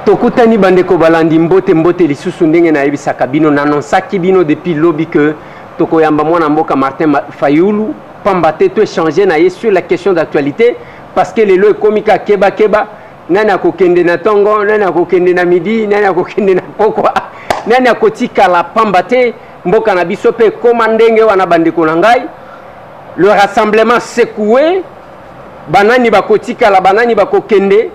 Tokutani bandeko balandi mbote mbote lisusu ndenge na yebisaka bino nanonsaki bino depuis lobby que tokoyamba mwana mboka Martin Fayulu pamba te to échanger na ye sur la question d'actualité parce que lelo ekomika keba keba nani akokende na tongo nani akokende na midi nani akokende na pokwa nani akotika la pamba te mboka na biso pe koma ndenge wana bandeko na ngai le rassemblement secoué banani bakotika la banani bakokende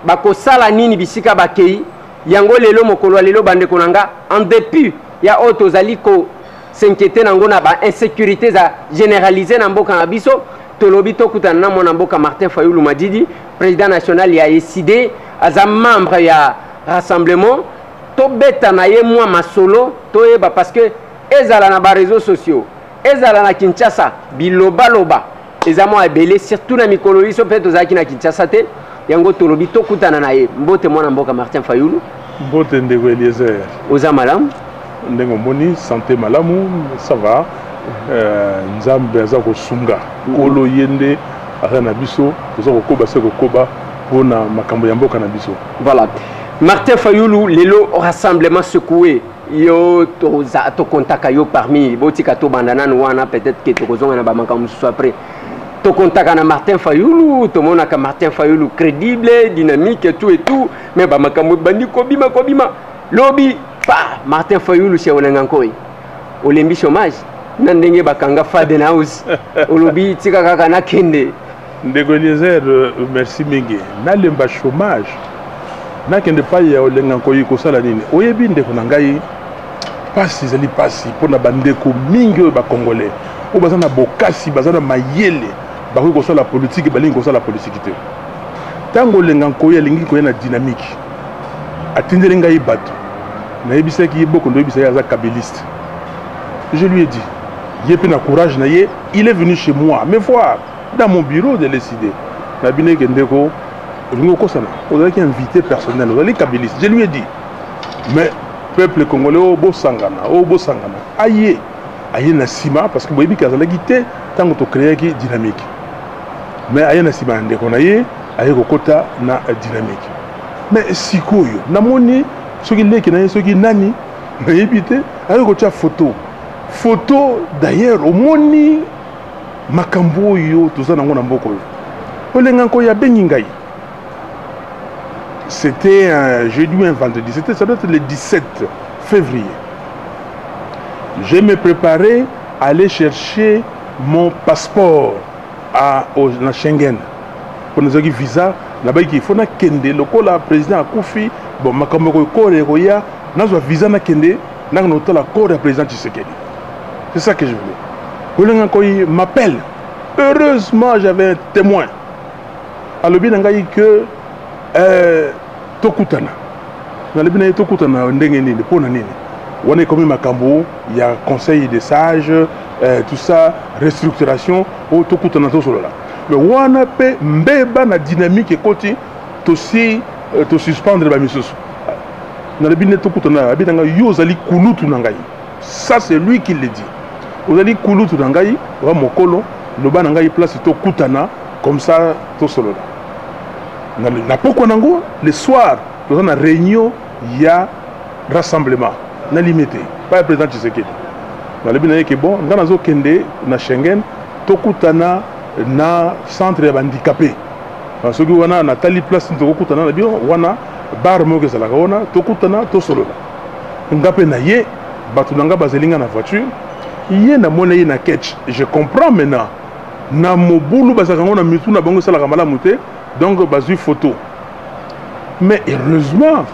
bakosala nini bisika bakei yango lelo mokolo lelo bandeko nanga en dépit ya auto zali ko s'inquiéter nango na ba insécurité za généraliser na mboka na biso tolobi tokutana na mwana mboka Martin Fayulu Madidi président national ya décidé aza membre ya rassemblement to beta na ye mwa masolo to yeba parce que ezala na ba réseaux sociaux ezala na Kinshasa biloba loba ezamo ebele surtout na mikolo biso pe tozaki na Kinshasa te yango tolobi tokutana na ye mbote mwana mboka Martin Fayulu mbote ndeko Eliezer oza malamu ndenge moni santé malamu ça va nzambe aza kosunga kolo yende aza na biso toza kokoba se kokoba pona makambo ya mboka na biso voilà Martin Fayulu lelo rassemblement secoué yo to contaka yo parmi botika to bandana wana peut-être que to kozonga na ba makambo so après to contaka na Martin Fayulu to mona ka Martin Fayulu crédible dynamique et tout mais ba makambo bandi kobima lobby pa Martin Fayulu chez Olengankoi olembi chômage na ndenge bakanga fade na house olobi tika kaka na kende ndeko Eliezer merci mingi na lemba chômage na kende pa ya Olengankoi ko sala nini oyebi ndeko na ngai pasi zali pasi pona bandeko mingi ba congolais o bazana bokasi bazana mayele bako ko sala politique balingi ko sala politique te tango Olengankoi alingi ko na dynamique atindele ngai bato na yebisaki yeboko ndo yebisaki aza kabeliste je lui ai dit il a courage na ye il est venu chez moi me voir dans mon bureau de décider na bine kendeko olingo kosana ozalaki invité personnel ozali kabeliste je lui ai dit mais peuple congolais o bosangana aye na sima parce que boyebi kazalaki te tango to créer ki dynamique mais aye na sima ndeko na ye aye kokota na dynamique mais sikoyo namoni soki leki na ye soki nani nayebi te aye kotia photo d'ailleurs omoni makambo yo toza nango na mboko yo Olengankoi abengi ngai c'était un jeudi ou un vendredi ça doit être le 17 février je me préparais à aller chercher mon passeport à Schengen pour nous avoir visa là-bas il faut na kende lokola président akufi bon makambo ko ya nazwa visa na kende na nota la corps président Tshisekedi. C'est ça que je voulais. Olengankoi m'appelle. Heureusement, j'avais un témoin. Alobi nangai que tokutana. Nalobi na tokutana ndenge nini pona nini. Wana comme makambo, il y a conseil des sages, tout ça, restructuration, o tokutana to solo là. Mais wana pe mbeba na dynamique ekoti to suspendre ba misusu. Nalobi ne tokutana abitanga yo zali kulutu nangai. Ça c'est lui qui le dit. Vous allez kulutu nangai wa mokolo loba nangai place to kutana comme ça to solo. Na poko nango le soir dans une réunion il y a rassemblement na limité pas le président Tshisekedi. Na lebi na ke bon ngana zo kende na Schengen to kutana na centre ya handicapé. Parce que wana na tali place to kutana na bio wana bar mo ke sala wana to kutana to solo. Ngape na ye batu nanga bazelinga na voiture ye na mona ye na catch je comprends maintenant na mobulu basakango na mitu na bango sala kamala muté donc bazui photo mais heureusement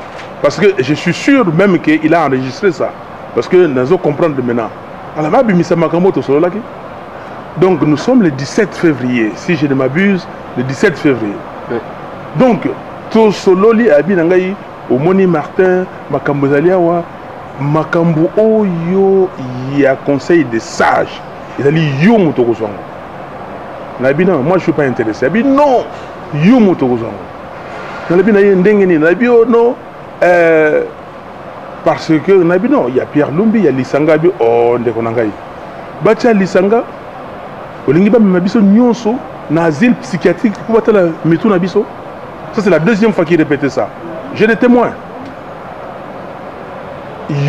parce que je suis sûr même qu'il a enregistré ça parce que nous allons comprendre maintenant alors ma bimisa makambo to solo laki donc nous sommes le 17 février si je ne m'abuse le 17 février oui. Donc to solo li abi nangai au moni Martin makambo zaliawa makambo oyo ya conseil des sages il a dit yo moto kozwango nabi non moi je suis pas intéressé abi non yo moto kozwango nabi na ndenge ni nabi non parce que nabi non il y a Pierre Lumbi il y a Lisanga bi oh ndeko nangai bacha Lisanga olingi ba mabiso nyonso na asile psychiatrique pour batala mitu na biso ça c'est la deuxième fois qu'il répétait ça j'ai des témoins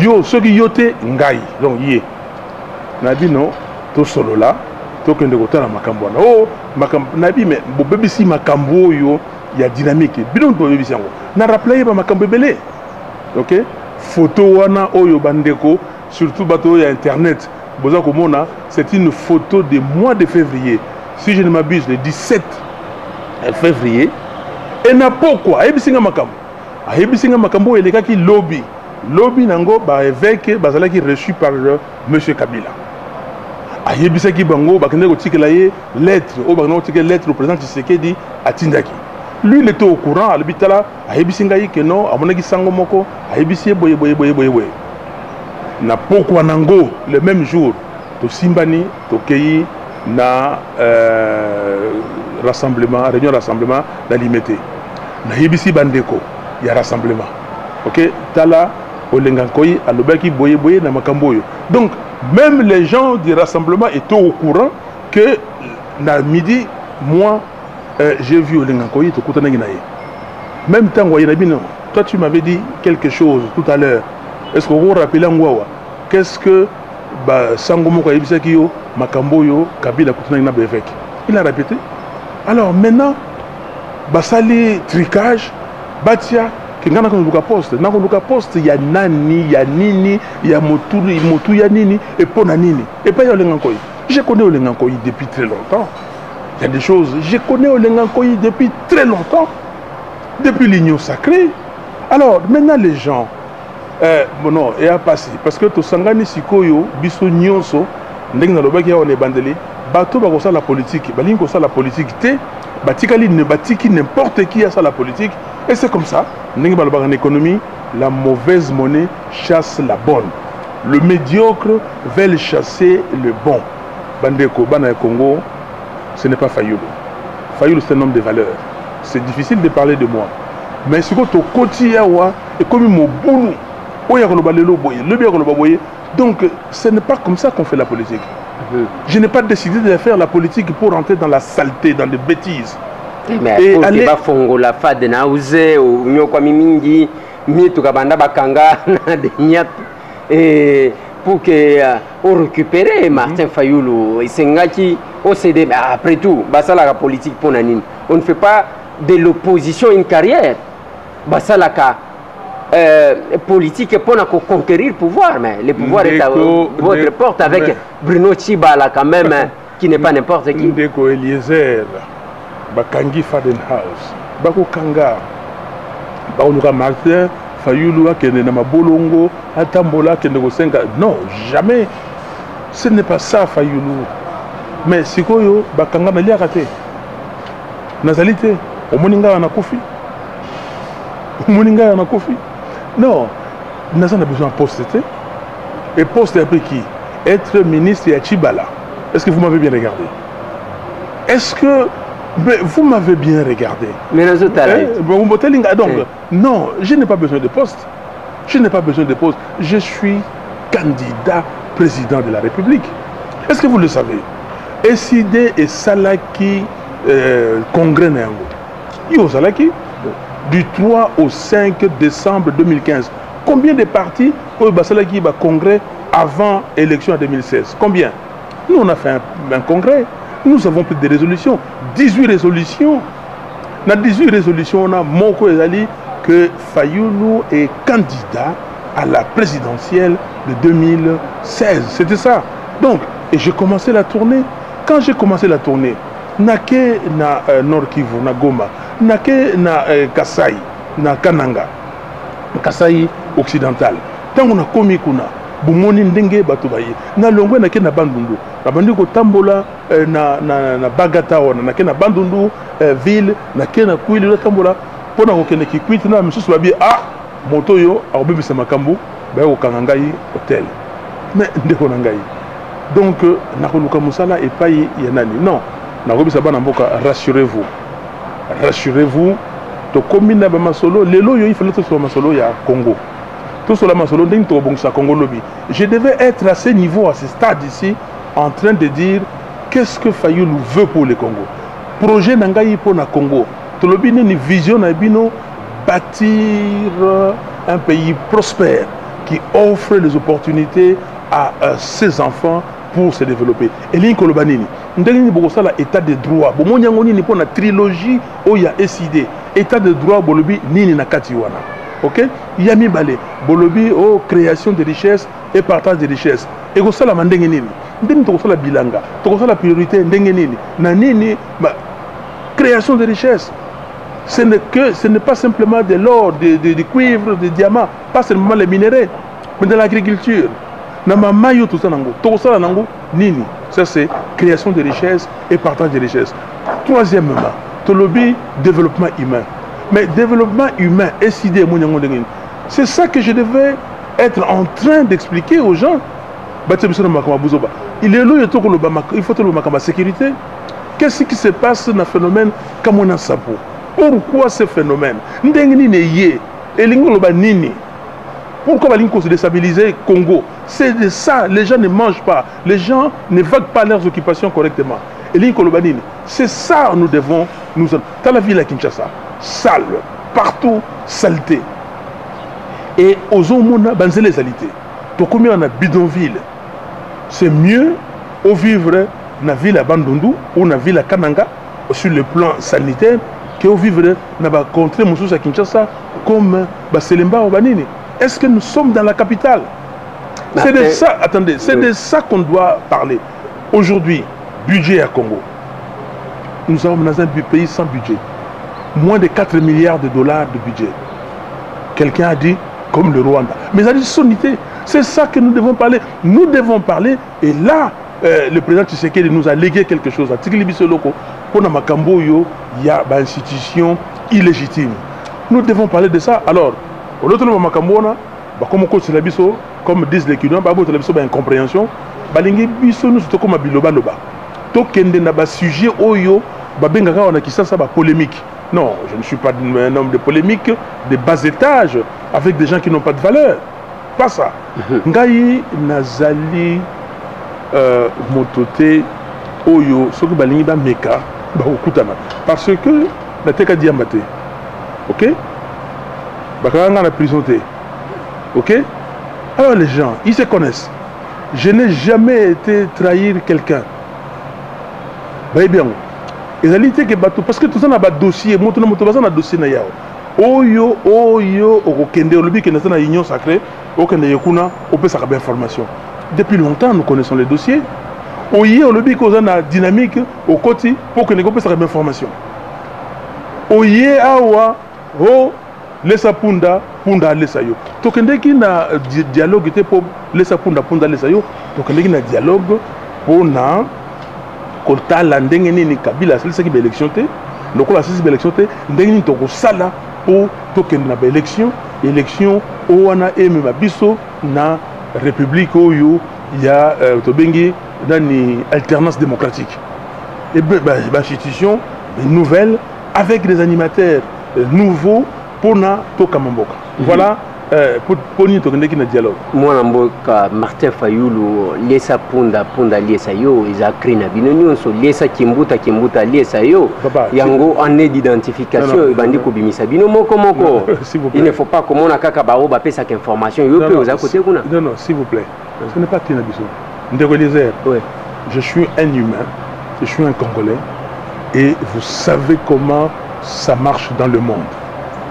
yo soki yo te ngai donc ye na bino to solo la to kende kotala makambo wana oh makambo na bi mais bobebisi makambo oyo ya dynamique bino to bebisi yango na rappeler ba makambo ebele OK photo wana oyo bandeko surtout bato ya internet boza komona c'est une photo de mois de février si je ne m'abuse le 17 février et na pourquoi ebisinga makambo elekaki lobby nango ba évêque bazalaki reçu par monsieur Kabila ayebisaki bango bakende kotikela ye lettre o bakende kotikela lettre au président Tshisekedi atindaki lui il était au courant albitala ayebisinga yi que non amonaki sango moko ayebisi boye na pourquoi nango le même jour to simbani to keyi na réunion rassemblement na limité na yebisi bandeko ya rassemblement OK tala olengankoyi alobaki boye na makambo yo donc même les gens du rassemblement étaient au courant que na midi moi j'ai vu olengankoyi to kutana ngina ye même temps ngoye bino toi tu m'avais dit quelque chose tout à l'heure est-ce que vous rappelez ngwawa qu'est-ce que ba sango moko yebisaki yo makambo yo Kabila kutana ngina bevek il a répété alors maintenant basali tricage batia kengana koluka poste ya nani ya nini ya motu ya nini et pona nini et pas Olengankoyi je connais Olengankoyi depuis très longtemps il y a des choses je connais Olengankoyi depuis très longtemps depuis l'union sacrée alors maintenant les gens bon non et à passer parce que to sangani sikoyo biso nyonso ndenge na lobaki ya on bandeli bato ba kosa la politique balingi kosa la politique te batikali ne batiki n'importe qui a ça la politique et c'est comme ça ndenge balobaka en économie la mauvaise monnaie chasse la bonne le médiocre veut chasser le bon bandeko bana Congo ce n'est pas Fayulu c'est un homme de valeur c'est difficile de parler de moi mais ce que to koti yawa et comme mobulu oya koloba lelo boye le bien koloba boye donc ce n'est pas comme ça qu'on fait la politique. Je n'ai pas décidé de faire la politique pour entrer dans la saleté, dans les bêtises. Mais et aller ba fongo la fade na uze ou nyokwa mimingi mitu kabanda bakanga na de nyat et pour que on récupérer Martin Fayulu isengaki OCD mais après tout basala la politique pour nanine on ne fait pas de l'opposition une carrière basala ka politique pour conquérir le pouvoir, mais le pouvoir est à votre porte avec Bruno Tshibala quand même, qui n'est pas n'importe qui. Ndeko Eliezer, Bakangi Fadenhouse, Bako Kanga, Baonuka Martin, Fayulu, Kende Namabolongo, Atambola, Kende Gosenga. Non, jamais. Ce n'est pas ça, Fayulu. Mais Sikoyo, Bakanga n'a liakate. Nazalité, au Moninga na Kofi. Moninga na Kofi. Non, nous avons besoin de poste. Et poste après qui? Être ministre à Tshibala. Est-ce que vous m'avez bien regardé? Est-ce que vous m'avez bien regardé? Mais nous autres, donc, non, je n'ai pas besoin de poste. Je n'ai pas besoin de poste. Je suis candidat président de la République. Est-ce que vous le savez? SID et Salaki congrès Nango. Yo Salaki du 3 au 5 décembre 2015. Combien de partis au Basalaki va congrès avant l'élection en 2016? Combien? Nous, on a fait un congrès. Nous avons pris des résolutions. 18 résolutions. Dans 18 résolutions, on a Moko Ezali que Fayulu est candidat à la présidentielle de 2016. C'était ça. Donc, et j'ai commencé la tournée. Quand j'ai commencé la tournée, Nake na Nord Kivu, na Goma, Nake na Kasai, na Kananga, Kasai occidental. Tant on a commis kuna, Bumoni ndenge batubaye, na longwe nake na Bandundu, na Bandundu tambola na Bagata wana, nake na Bandundu ville, nake na Kuili na tambola, pona kokene kikwiti na msusu babi moto yo akobebisa makambu, ba ko kangangai hôtel. Mais ndeko nangai. Donc nakoluka musala epai ya nani? Non. Rassurez-vous. Rassurez-vous. To combine ba masolo, lelo yo il fallait que soit masolo ya Congo. Tout cela masolo nding to bongsa Congo lobby. Je devais être à ce niveau, à ce stade ici, en train de dire qu'est-ce que Fayulu veut pour le Congo. Projet nangai pour na Congo. To lobby une vision na bino bâtir un pays prospère qui offre les opportunités à ses enfants pour se développer. Et l'incoloba nini. Ndenge beaucoup ça l'état de droit. Bon mon yango ni pour la trilogie où il y a SID. État de droit bolobi nini na katiwana. OK? Yami balé bolobi oh création de richesses et partage de richesses. Et ko ça la mandenge nini. Ndenge to ko ça la bilanga. To ko ça la priorité ndenge nini. Na nini création de richesses. Ce n'est pas simplement de l'or, du cuivre, des diamants, pas seulement les minéraux, mais de l'agriculture. Namamayo tout ça nango. Tout ça nango nini. Ça c'est création de richesses et partage de richesses. Troisièmement, tolobi développement humain. Mais développement humain, c'est ça que je devais être en train d'expliquer aux gens. Il est là, il faut la sécurité. Qu'est-ce qui se passe dans le phénomène comme on a ça pour? Pourquoi ce phénomène? Pourquoi se déstabiliser Congo? C'est de ça, les gens ne mangent pas, les gens ne vaguent pas leurs occupations correctement. C'est ça nous devons nous. Dans la ville à Kinshasa, sale, partout, saleté. Et aux hommes, c'est les saletés. Donc combien on a bidonville? C'est mieux au vivre dans la ville à Bandundu ou dans la ville à Kananga sur le plan sanitaire qu'au vivre dans la contrée à Kinshasa comme Selemba ou Banini. Est-ce que nous sommes dans la capitale? C'est de ça, attendez, c'est de ça qu'on doit parler. Aujourd'hui, budget à Congo. Nous sommes dans un pays sans budget. Moins de 4 milliards de dollars de budget. Quelqu'un a dit, comme le Rwanda. Mais ça dit sonité. C'est ça que nous devons parler. Nous devons parler. Et là, le président Tshisekedi nous a légué quelque chose. Pour Namakambo, il y a une institution illégitime. Nous devons parler de ça. Alors, au lieu de Namakambo, comme disent les Kinois, il y a une incompréhension. Nous sommes comme Biloba Loba. Tokende na ba sujet oyo babengaka on a qui ça polémique. Non, je ne suis pas un homme de polémique de bas étage avec des gens qui n'ont pas de valeur. Pas ça. Ngai nazali motote oyo soki balingi ba meka ba okutana parce que la teka diamate. OK? Bakanga na prison té. OK? Alors les gens, ils se connaissent. Je n'ai jamais été trahir quelqu'un. Bien, parce que tout ça n'a pas de dossier, mon dossier na yao. Oyo, okende olobi que na union sacrée, okende yekuna, on peut savoir information. Depuis longtemps, nous connaissons les dossiers. Oye olobi que na dynamique au côté pour que nous puisse savoir information. Oye awa, laissa punda laissa yo. Tokende ki na dialogue était pour laissa punda laissa yo. Tokende ki na dialogue pour na kota la ndenge nini Kabila c'est qui élection té donc la c'est élection té ndenge nini toko sala pour tokende na élection owana eme mabiso na république oyo ya tobengi dani alternance démocratique et institution nouvelle avec des animateurs nouveaux pour na tokamamboka. Voilà pour nous tourner dans dialogue. Moi namboka Martin Fayulu lesa punda lesa yo izakri na binonyo so lesa kimbuta lesa yo yango année d'identification bandi ko bimisa bino moko il ne faut pas comme on a kaka ba ba pesa information yo pe aux à côté kuna. Non s'il vous plaît. Ce n'est pas Tina Biso. Ndegolizer. Ouais. Je suis un humain, je suis un Congolais et vous savez comment ça marche dans le monde.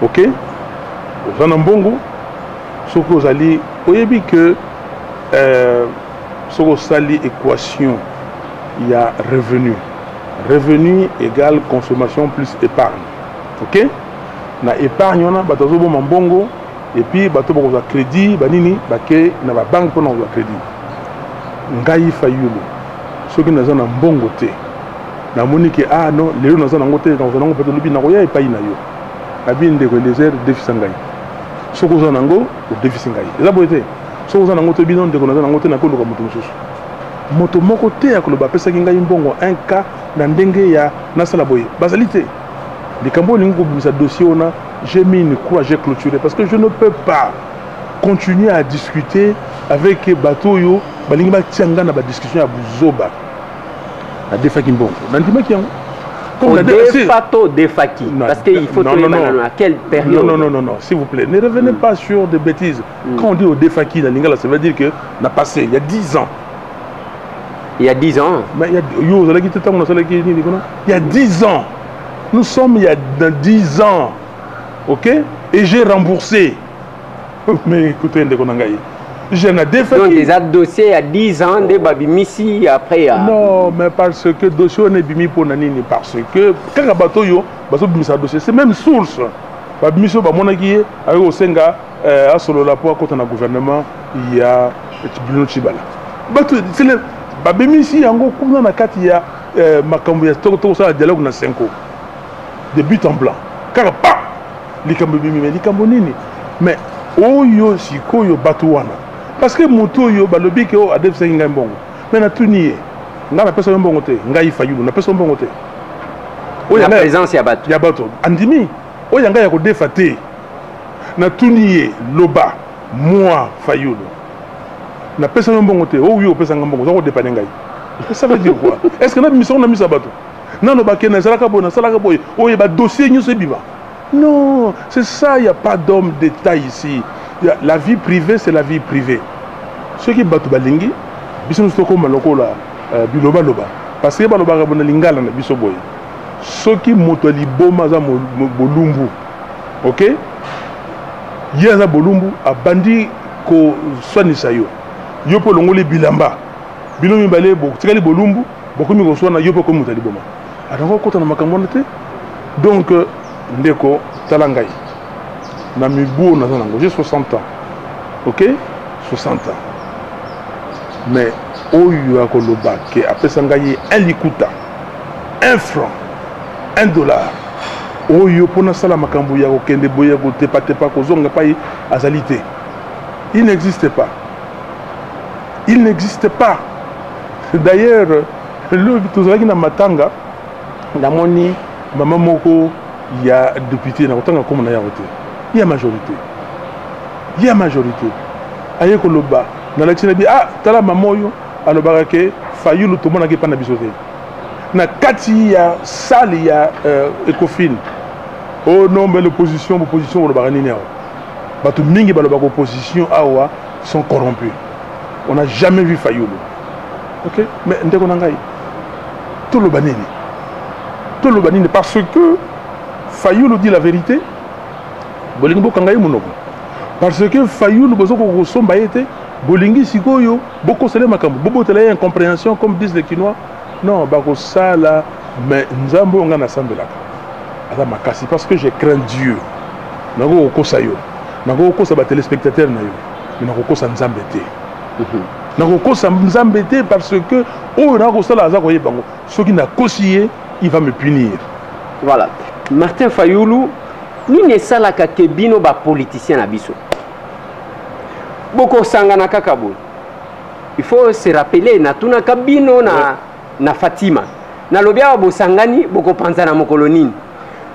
OK? Zanambongo ce que vous allez, vous voyez que ce que sali équation, il y a revenu. Revenu égale consommation plus épargne. OK? Na épargne, on a batazo bon mbongo et puis bato bon crédit, banini, baké na ba banque pour na crédit. Ngai Fayulu. Ce que nous avons mbongo té. Na monique ah non, les gens nous avons ngoté dans un peut lobi na koya epai na yo. Abinde ko désert défi ngai. Ce que vous avez au déficit. La beauté. Ce que vous avez au bidon de qu'on a moto moto moko te ya koloba pesa kinga imbongo un cas ndenge ya nasala boye basalité les cambo lingo bisa dossier on a j'ai mis une croix j'ai clôturé parce que je ne peux pas continuer à discuter avec bateau yo balingi ba tianga na ba discussion ya buzoba la defa kimbongo ndima kiango Comme au de facto, de facto. Parce qu'il faut trouver à quelle période. Non, s'il vous plaît. Ne revenez pas sur des bêtises. Quand on dit au de facto, dans Lingala, ça veut dire que n'a passé il y a 10 ans. Il y a 10 ans. Mais il y a 10 ans. Nous sommes il y a 10 ans. Ok? Et j'ai remboursé. Mais écoutez, j'ai un défait. Donc, des dossiers il y a 10 ans, des babimisi après. Non, mais parce que le dossier on est bimi pour Nanini. Parce que quand un bateau dossier, c'est même source. Babimisi, avec Osenga, à solo la poids contre un gouvernement, il y a Bruno Chibala. C'est le babimisi, en gros, comme dans la carte, il y a Makambuya, tout ça, dialogue dans 5 ans. De but en blanc. Car pas les Cambodini, mais les Cambodini. Mais Oyo, Sikoyo, Batouana. Parce que Moto, yo, balobi, que o adef senga mbongo. Mais na tout nié. Nga na personne mbongo te. Nga y fayou, na personne mbongo te. La présence ya bato. Ya bato. Andimi. O yanga ya ko defate. Na tout nié, loba, moi, fayou. Na personne mbongo te. O yo personne mbongo. Ça ko dépanner ngai. Ça veut dire quoi? Est-ce que na mission na misa bato? Non, non, bakena salaka bona, salaka boy. O yeba dossier nyo se biba. Non, c'est ça, il n'y a pas d'homme d'État ici. La vie privée, c'est la vie privée. Ceux qui battent Balingi, ils sont comme Biloba Loba. Parce que Baloba Rabona Lingala na biso boy. Ceux qui montent les bombes à Bolumbu. Ok? Yaza Bolumbu a bandi ko soigner ça yo. Yo po longoli bilamba. Bilomi balé bo tikali Bolumbu, beaucoup mi ko soigner yo po ko mutali boma. Alors ko tana makambo te. Donc ndeko talangai. Na mibu na zanango, j'ai 60 ans. OK? 60 ans. Mais oyo akoloba ke apesangaye un likuta, 1 franc, 1 dollar. Oyo pona sala makambo ya okende boya ko tepa ko zonga pa azalité. Il n'existe pas. Il n'existe pas. D'ailleurs, le tozaki na matanga na moni maman moko il y a député na kotanga comme na yaote. Il y a majorité. Il y a majorité. Aye koloba na la tinabi tala mamoyo alobaka ke fayulu to mona ke pa na bisote. Na kati ya salle ya Ecofin. Oh non mais l'opposition olobaka nini awa. Bato mingi balobaka opposition awa sont corrompus. On n'a jamais vu Fayulu. OK? Mais ndeko nangai. Tout le banini. Tout le banini parce que Fayulu dit la vérité. Bolingi bokangai monoko. Parce que Fayulu bozoko ko somba été bolingi sikoyo boko sele makambo bobo tele incompréhension comme disent les Quinois. Non, bako sala mais nzambo nga na sambelaka. Ala makasi parce que je crains Dieu. Nako kosa yo. Nako kosa ba téléspectateurs na yo. Mais nako kosa nzambe te. Nako kosa nzambe te parce que oh nako sala azako yebango. Soki na kosiye, il va me punir. Voilà. Martin Fayulu nini esalaka ke bino ba politicien na biso boko sangana kaka boy. Il faut se rappeler na tuna kabino na Fatima na lobia bo sangani boko panzana mokolo nini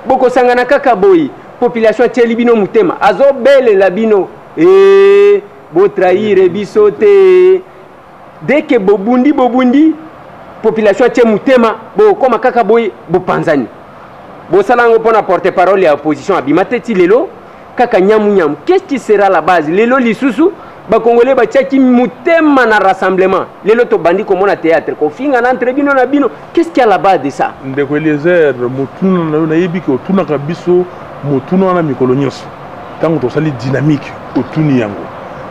boko sangana kaka boy population tieli bino mutema azo bele la bino bo trahir biso te dès que bobundi population tie mutema bo koma kaka boy bo panzani bo salango pona porte-parole ya opposition abimateti lelo kaka nyamu qu'est-ce qui sera la base lelo lisusu ba congolais ba tiaki mutema na rassemblement lelo to bandi ko mona théâtre ko finga na entre bino na bino qu'est-ce qui est à la base de ça ndeko Eliezer mutuna na yebi ko tuna ka biso mutuna na mikolo nyonso tango to sali dynamique otuni yango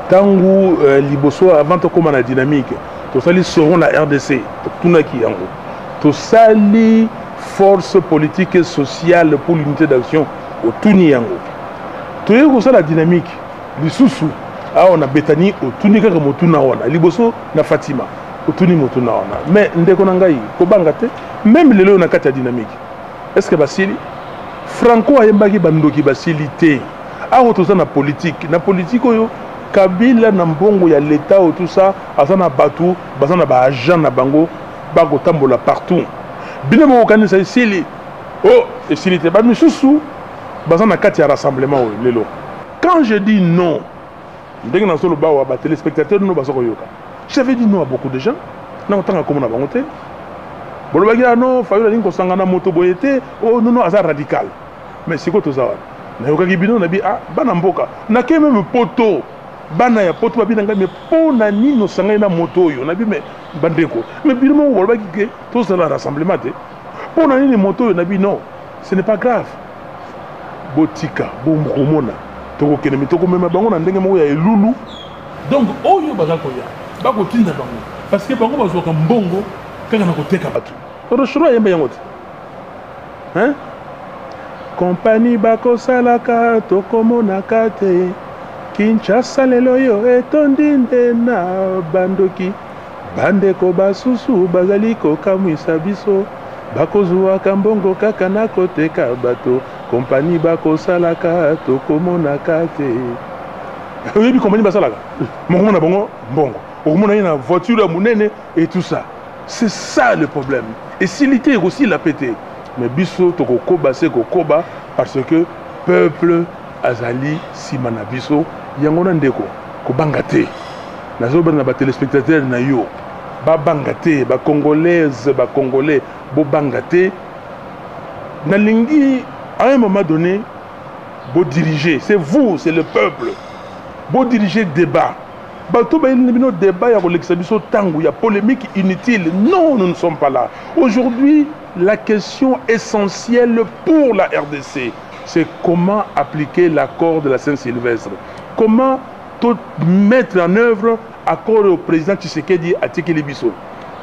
tango liboso avant to koma na dynamique to sali soron la RDC tuna ki yango to sali force politique et sociale pour l'unité d'action au Tuni Yango. Tu es la dynamique, les sous-sous, on a Betani au Tuni Kakamotuna, Liboso na Fatima, au Tuni Motuna. Mais Ndekonangaï, Kobangate, même les lois n'a qu'à dynamique. Est-ce que Basili Franco a yembaki bandoki Basilité. Tout ça na politique, Kabila na mbongo ya l'État ou tout ça, azana batu, bazana ba agent na bango, bago tambola partout. Bino mo kanisa isili et s'il était pas misusu bazana kati ya rassemblement lelo quand je dis non ndenge na solo bawa ba téléspectateurs no basoko yoka j'avais dit non à beaucoup de gens na otanga comme na bangote bolobaki non Fayulu alingi kosangana moto boye te oh non aza radical mais siko toza wana nayokaki bino nabi bana mboka nake meme poto bana ya poto babi nanga me pona nini osangani na moto oyo nabi me bandeko mais bino mo bolobaki ke tozala rassemblement te pona nini moto oyo nabi non ce n'est pas grave botika bomona tokokende mi tokomema bango na ndenge moko ya elulu donc oyo baza koya bakotinda bango parce que bango bazwaka mbongo kaka na koteka bato rochero ayemba yango te hein kompani bakosalaka tokomonaka te Kinshasa lelo yo etondi nde na bandoki bandeko basusu bazali kokamwisa biso bakozwaka mbongo kaka na koteka bato kompani bakosalaka tokomonaka te oyebi kompani basalaka mokomona bango mbongo okomona ye na voiture ya monene et tout ça c'est ça le problème et s'il était aussi la pété mais biso tokokoba se kokoba parce que peuple azali sima na biso yango na ndeko kobanga te nazobana na batelespectateur na yo babanga te bacongolaise bacongolais bobanga te nalingi à un moment donné beau diriger c'est vous c'est le peuple beau diriger débat bato bayelino débat ya kolekisa biso tango ya polémique inutile non nous ne sommes pas là aujourd'hui la question essentielle pour la RDC c'est comment appliquer l'accord de la Saint-Sylvestre comment tout mettre en œuvre accord au président Tshisekedi à Tikeli Biso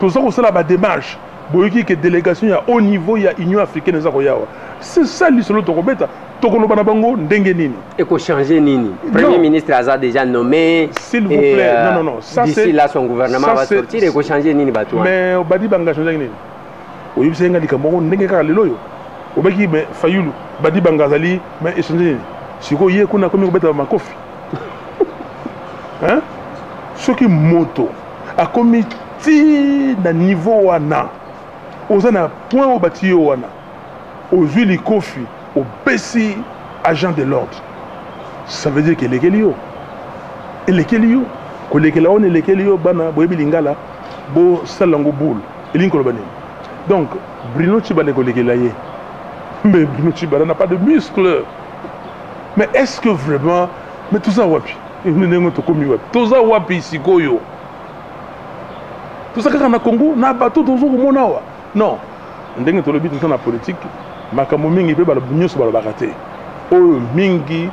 pour ça qu'on la démarche boyoki que délégation ya haut niveau ya Union africaine za koyawa c'est ça l'isolo tokobeta tokoloba na bango ndenge nini et ko changer nini premier ministre a déjà nommé s'il vous plaît non ça c'est d'ici là son gouvernement va sortir et ko changer nini bato mais obadi banga changer nini oyibisa nga likambo ndenge kaka lelo yo obaki mais Fayulu badi banga zali mais échanger nini siko ye kuna komi kobeta makofi hein soki moto akomi ti na niveau wana oza na point au bati wana ozwi likofi obesi agent de l'ordre ça veut dire que elekeli yo kolekela on elekeli yo bana boyebi lingala bo salango boule elingi koloba nini donc Bruno Tshibala kolekela ye mais Bruno Tshibala n'a pas de muscle mais est-ce que vraiment mais tout ça wapi ndenge tokomi wapi toza wapi sikoyo tout ça kaka na Congo na bato tozo komona wa non ndenge tolobi tout ça na politique makambo mingi pe bala nyonso balobaka te oyo mingi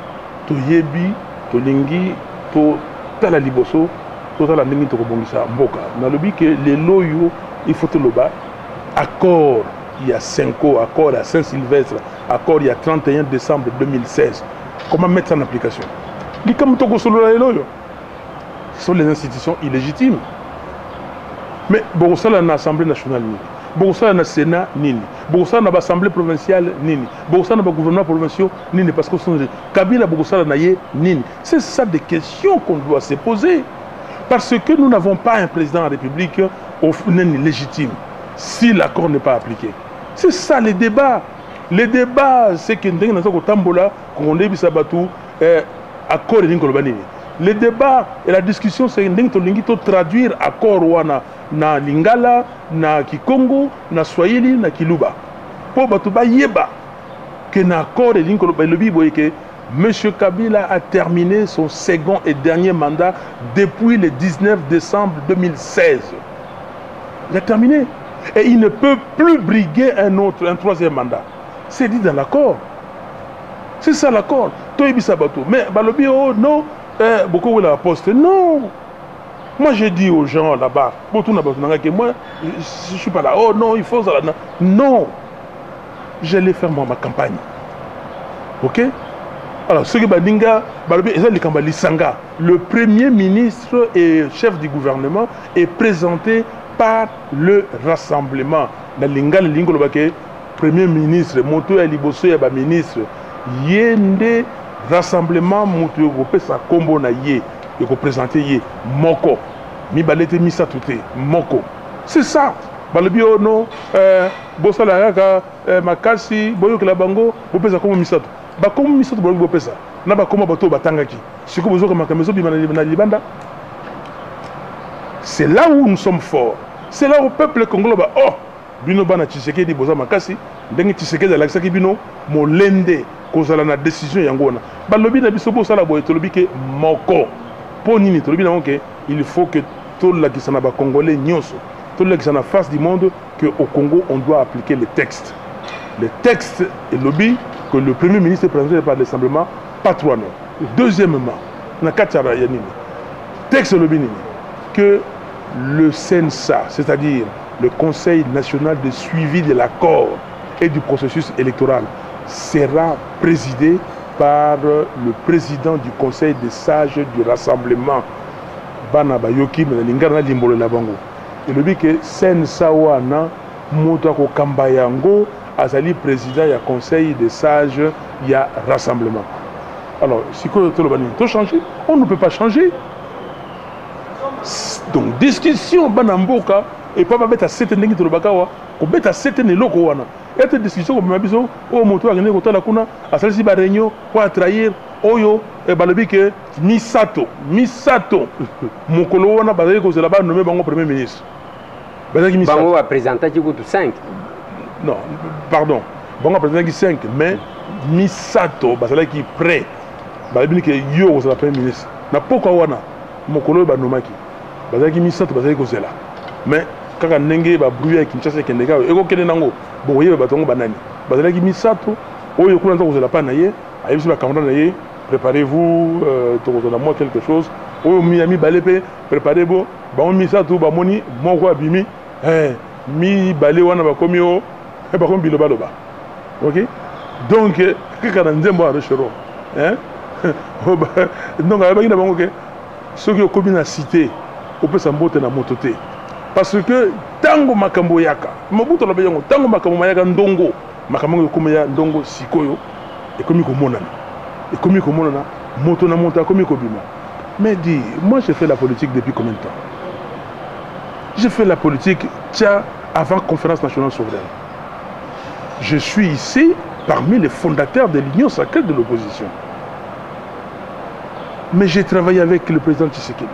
toyebi tolingi totala liboso totala ndenge tokobongisa mboka nalobi ke lelo yo il faut toloba accord il y a 5 ans accord à Saint-Sylvestre accord il y a 31 décembre 2016 comment mettre ça en application likambo tokosolola lelo yo ce sont les institutions illégitimes mais bokosala na assemblée nationale nini bokosala na sénat nini bokosala na assemblée provinciale nini bokosala na gouvernement provincial nini parce que Kabila bokosala na ye nini c'est ça des questions qu'on doit se poser parce que nous n'avons pas un président de la République légitime si l'accord n'est pas appliqué c'est ça les débats c'est que ndenge naza kotambola konde bisabatu accord nini koloba nini le débat et la discussion c'est ndenge tolingi to traduire accord wana na lingala na kikongo na swahili na kiluba po bato bayeba que na accord et ndenge koloba lobi boye que monsieur Kabila a terminé son second et dernier mandat depuis le 19 décembre 2016 il a terminé et il ne peut plus briguer un troisième mandat c'est dit dans l'accord c'est ça l'accord toyebi sabato mais balobi oh non beaucoup de la poste non moi j'ai dit aux gens là-bas que moi je suis pas là oh non il faut ça non j'allais faire ma campagne ok alors ce que badinga balobi eza likamba lisanga le premier ministre et chef du gouvernement est présenté par le rassemblement na lingala lingolo bake premier ministre moto ya liboso ya ba ministre yende rassemblement moto yoko pesa kombo na ye yoko présenter ye moko mi balete misa touté moko c'est ça balobi oh non bosala ka makasi boyo kala bango bo pesa kombo misa ba kombo misa to bo pesa na ba kombo bato batangaki siko bozo ka makamezo bi na libanda c'est là où nous sommes forts c'est là où le peuple congolais oh bino bana Tshisekedi boza makasi ndenge Tshisekedi alakisaki bino molende kozala na décision yango wana balobi na biso bosala boye tolobi ke moko po nini tolobi na ke il faut que tolakisa na Congolais nyonso tolakisa na face du monde que au Congo on doit appliquer les textes. Le texte est lobby que le premier ministre est présenté par l'Assemblement pas 3 non. Deuxièmement, na katara yanini texte lobby nini que le CNSA, c'est-à-dire le Conseil national de suivi de l'accord et du processus électoral, sera présidé par le président du Conseil des sages du Rassemblement. Bana bayoki melingana limbolo la bango. Et le dit que CNSA wana moto ko kambayango azali président ya Conseil des sages ya Rassemblement. Alors, si quoi tout changer, on ne peut pas changer. Donc discussion banamboka et pas mettre à 7 ndenge tolobakawa ko mettre à 7 neloko wana et discussion ko mabiso o moto akene ko tala kuna asalisi ba réunion pour trahir oyo e balobi ke misato mokolo wana bazali ko zela ba nommer bango premier ministre bazali misato bango va présenter ki kutu 5 non pardon bango présenter ki 5 mais misato bazali ki prêt balobi ke yo ko zela premier ministre na poko wana mokolo ba nomaki bazaki misato bazaki kozela mais kaka ndenge ba brouiller Kinshasa kendeka eko kende nango boye batongo banani bazaki misato oyo kuna nzo kozela pa na ye ayebisi ba camarade na ye préparez-vous tokozona moi quelque chose oyo mi balepe préparez-vous ba misato ba moni moko abimi mi balé wana ba komi o ba komi biloba loba OK donc kaka na nzembo a rechero donc ayebaki na bango ke ceux qui ont na cité on peut s'emboter na mototé parce que tango makambo yaka mabuto la bayango tango makambo mayaka ndongo makambo ko ya ndongo sikoyo et comme ko monana moto na monta comme ko bima mais dis moi j'ai fait la politique depuis combien de temps? J'ai fait la politique avant conférence nationale souveraine. Je suis ici parmi les fondateurs de l'Union sacrée de l'opposition. Mais j'ai travaillé avec le président Tshisekedi.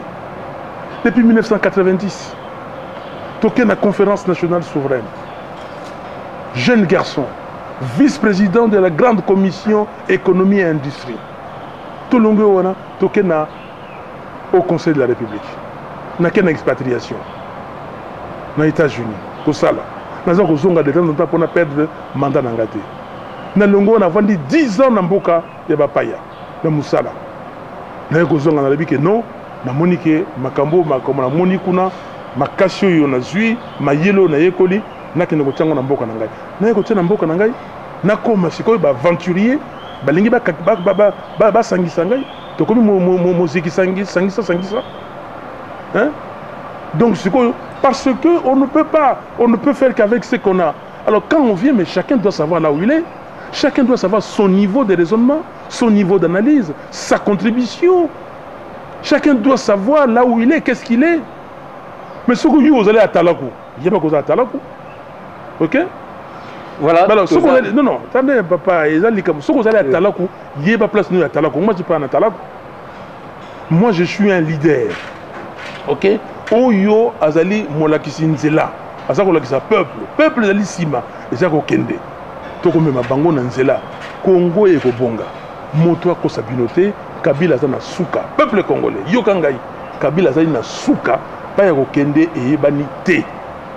Depuis 1990, toqué la conférence nationale souveraine. Jeune garçon, vice-président de la grande commission économie et industrie. Tolongo wana toqué au Conseil de la République. N'a qu'une expatriation. Dans les États-Unis, tout ça là. Nous avons de temps en temps pour perdre le mandat d'engagé. Dans le on a vendu 10 ans dans Mboka et Bapaya, dans Moussala. Nous avons dit que non, na monike makambo makoma na monikuna makasio yo na zui mayelo na yekoli na kene ko tsango na mboka na ngai na yeko tsena mboka na ngai na koma sikoy ba aventurier balingi ba sangisa ngai to komi muziki sangisa hein donc sikoy parce que on ne peut faire qu'avec ce qu'on a. Alors quand on vient, mais chacun doit savoir là où il est, chacun doit savoir son niveau de raisonnement, son niveau d'analyse, sa contribution. Chacun doit savoir là où il est, qu'est-ce qu'il est. Mais ce que vous allez à Talakou, il n'y a pas cause à Talakou. Ok? Voilà. Alors, non, attendez, papa, ce que vous allez à Talakou, il n'y a pas place nous à Talakou. Moi, je ne suis pas à Talakou. Moi, je suis un leader. Ok? Oyo azali molakisi nzela. Azako lakisa peuple azali sima. Ezako kende. Toko mema bango na nzela. Congo e ko bonga. Moto ako sabinote. Kabila zana suka. Peuple congolais. Yokangai. Kabila zali na suka. Pa ya ko kende e yebani te.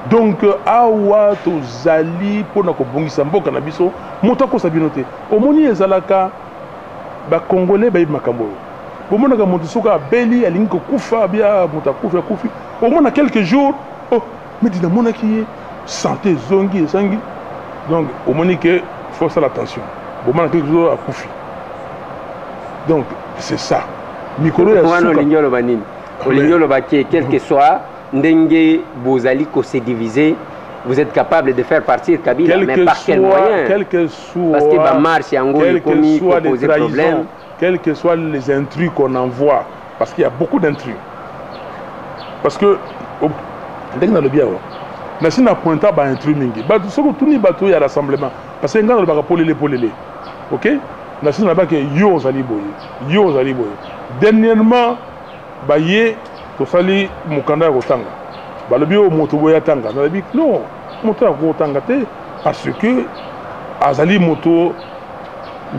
Donc awa to zali pona ko bongisa mboka na biso. Moto ako sabinote. Omoni ezalaka ba congolais ba makambo. Au moins, quand on Beli, il y a kufa, bien, kufi. Au moins, quelques jours, oh, mais dis moi qui santé, zongi, sangi. Donc, au moins, il faut faire attention. Au moins, quelques jours, à kufi. Donc, c'est ça. Mikolo ya suka. Quel que soit, ndenge bozali ko se diviser, vous êtes capable de faire partir Kabila, mais par quel moyen? Quel que soit, parce que la marche, quel que soit les trahisons, quels que soient les intrus qu'on envoie, parce qu'il y a beaucoup d'intrus. Parce que, dès que le bien, si on a pointé à intrus, il y a rassemblement. Parce que on a polélé. Ok? Si on a dit que yo zali boy. Dernièrement, to sali mukanda ko tanga. Le bio moto boya tanga. On a dit non, moto ya kotanga te parce que azali moto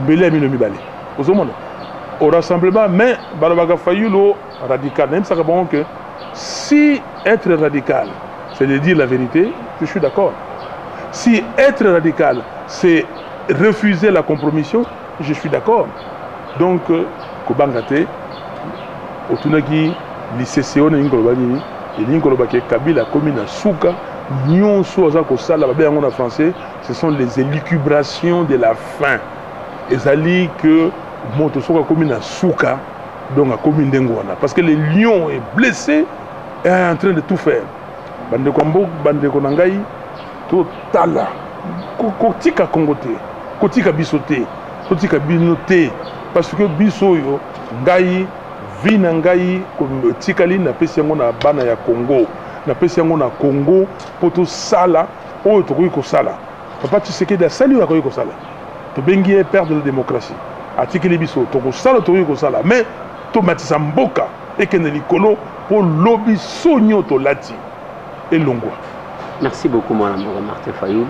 mbele ya mino mibale ozomona au rassemblement mais balobaka Fayulu radical même ça que si être radical c'est de dire la vérité, je suis d'accord. Si être radical c'est refuser la compromission, je suis d'accord. Donc kobangate otunaki l'ICCO na ngolobani et Kabila komi na suka nyonso aza kosala babe yango na français, ce sont les élucubrations de la faim. Ezali que moto soka komi na suka donc a komi ndengo wana parce que le lion est blessé et est en train de tout faire. Bande kombo bande konangai to tala kotika kongote kotika bisote kotika binote parce que bisoyo ngai vina ngai tikali na pesi yango na bana ya Congo na pesi yango na Congo poto sala oyo tokoki kosala papa Tshisekedi asali oyo akoki kosala tobengi ye père de la démocratie atikeli biso tokosala tokoki kosala mais tomatisa mboka ekende likolo po lobi sonyo tolati elongwa. Merci beaucoup Mwanamboka Martin Fayulu.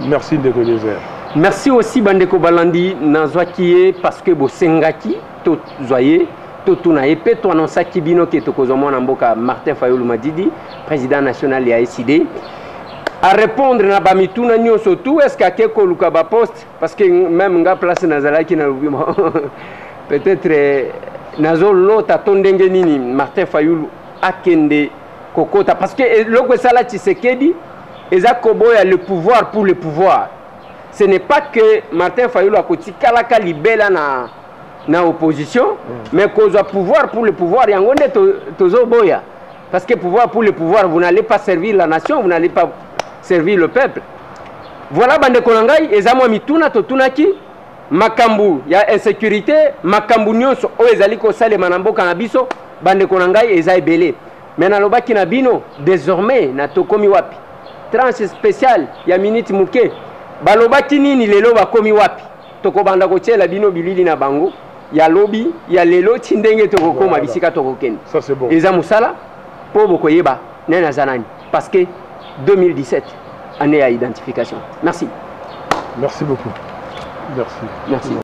Merci Ndeko Lézère. Merci aussi Bandeko Balandi Nazwakie parce que Bosengaki to zoye to tuna epe to annonçaki bino ke tokozo Mwanamboka Martin Fayulu Madidi président national ya SID à répondre na bamituna nyonso tout est-ce que ko luka ba poste parce que même nga place nazalaki na lubima peut-être nazo lota tondenge nini Martin Fayulu akende kokota parce que loko sala Tshisekedi eza koboya le pouvoir pour le pouvoir. Ce n'est pas que Martin Fayulu a kotikala ka libela na opposition mais cause pouvoir pour le pouvoir yangonde tozo boya parce que pouvoir pour le pouvoir vous n'allez pas servir la nation, vous n'allez pas servir le peuple. Voilà bande konangai ezamo mituna totunaki makambu ya insécurité makambu nyonso o ezali ko sale manamboka na biso bande konangai eza ebele. Maintenant lobaki na bino désormais na tokomi wapi tranche spéciale ya minute muke balobaki nini lelo bakomi wapi tokobanda kotiela bino bilili na bango ya lobi ya lelo tindenge tokokoma bisika tokokende ça c'est bon eza musala po bokoyeba nena zanani parce que 2017 année à identification. Merci beaucoup. Merci.